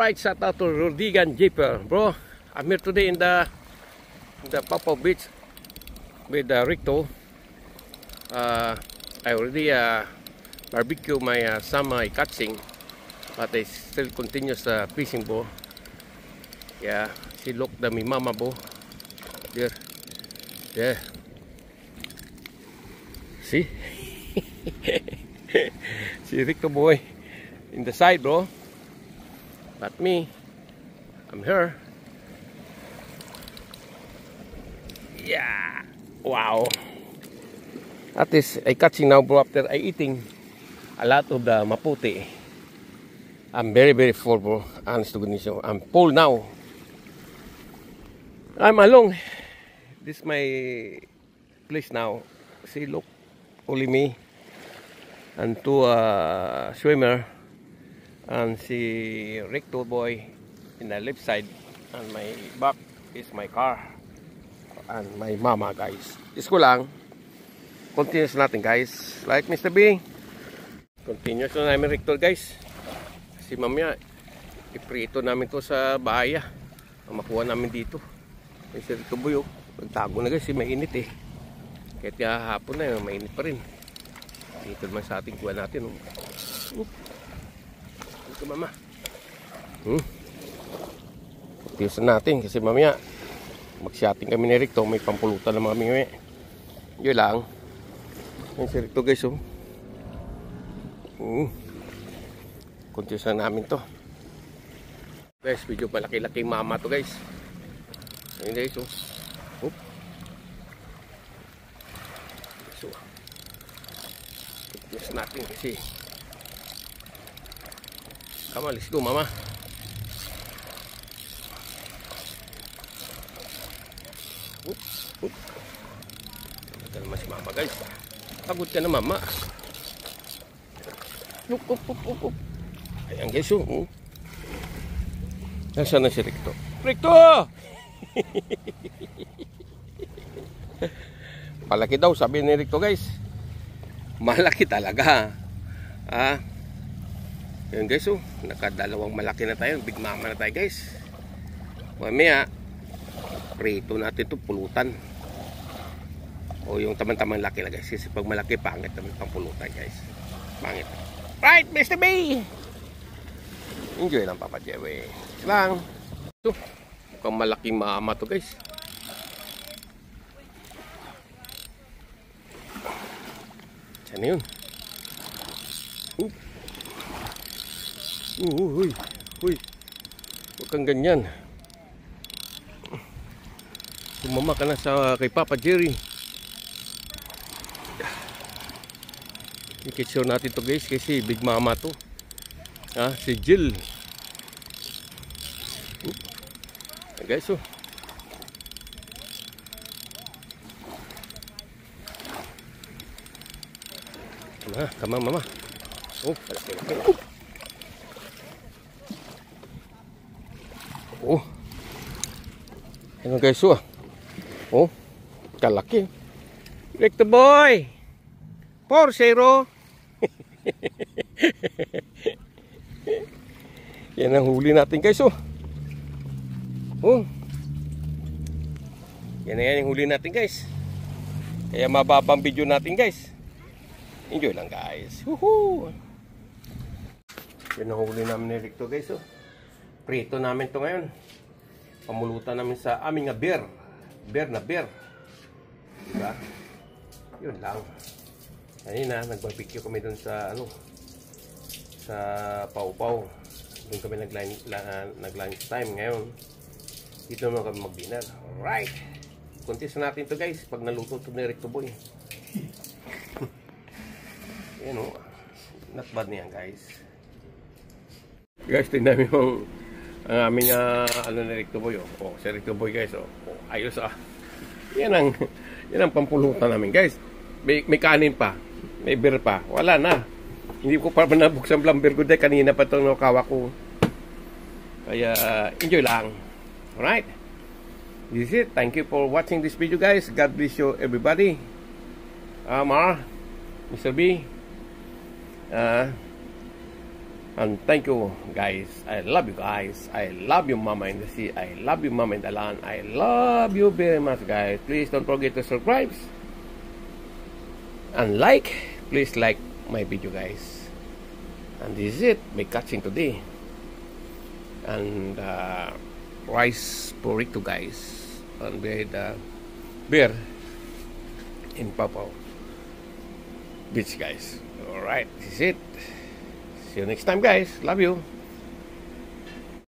Alright, shout out to Rodigan Jeeper. Bro, I'm here today in the Papa Beach with Ricto. I already barbecue my some catching, but I still continuous fishing, bro. Yeah, see, look the mi mama, bro. There. See? See Ricto boy in the side, bro. But me, I'm here. Yeah. Wow. At least I catching now, bro, after I eating a lot of the maputi. I'm very, very full, bro. Honest to goodness, I'm full now. I'm alone. This is my place now. See, look. Only me and two swimmer. And si Ricto boy in the left side, and my back is my car and my mama, guys. Isko lang. Continuous natin, guys. Like Mr. B. Continuous na namin Ricto, guys. Kasi mamaya iprito namin to sa bahaya. Makuha namin dito. Si Ricto boy, nagtago na, guys. Mainit eh. Kahit hapon na, mainit pa rin. Dito naman sa ating kuha natin. Ito, mama. Tiusan natin kasi mamaya mag-shotting kami ni Ricto. May pampulutan na kami ngayon. Yun lang. Yan si Ricto, guys. Tiusan namin to. Guys, medyo malaki-laki mama to, guys. Ayun, guys. Tiusan natin kasi. Come on, let's go, mama. Ito naman si mama, guys. Pagod ka na, mama. Up. Ayan, guys. Nasaan na si Ricto? Ricto! Malaki daw, sabi ni Ricto, guys. Malaki talaga. Yan, guys, nakadalawang malaki na tayo. Big mama na tayo, guys. Mamaya prito natin ito, pulutan. O yung tamang-tamang laki na, guys. Kasi pag malaki, pangit naman pang pulutan, guys. Pangit. Right, Mr. B! Enjoy lang, Papa Jewe. Lang. Ito, mukhang malaking mama to, guys. Saan yun? Uy. Huwag kang ganyan. Sumama ka na sa kay Papa Jerry. I-capture natin to, guys, kasi big mama to. Si Jill. Guys, Come on, mama. Palaki. Ano, guys, kalaki. Ricto boy. 4-0. Yan ang huli natin, guys. Yan yung huli natin, guys. Kaya mababang video natin, guys. Enjoy lang, guys. Woohoo! Yan ang huli namin ni Ricto, guys. Prito namin to ngayon. Pamulutan namin sa aming beer. Beer. Diba? Yun lang. Kanina, nag-barbecue kami dun sa, sa Pau-Pau. Doon kami nag-lunch time ngayon. Dito naman kami mag-dinner. Alright. Contest natin to, guys. Pag naluto to ni Ricto boy. Yan, not bad niyan, guys. Guys, tingnan mo ang aming ni Ricto boy. Si Ricto boy, guys. Ayos Yan ang pampulutan namin, guys. May kanin pa. May beer pa. Wala na. Hindi ko pa nabuksan beer ko dahil kanina pa itong nakawa ko. Kaya enjoy lang. Alright. This is it. Thank you for watching this video, guys. God bless you, everybody. Mr. B. And thank you, guys. I love you guys. I love you, Mama in the Sea. I love you, Mama in the Land. I love you very much, guys. Please don't forget to subscribe and like. Please like my video, guys. And this is it. My catching today. And rice burrito, guys. And we had beer in Papao Beach, guys. Alright, this is it. See you next time, guys. Love you.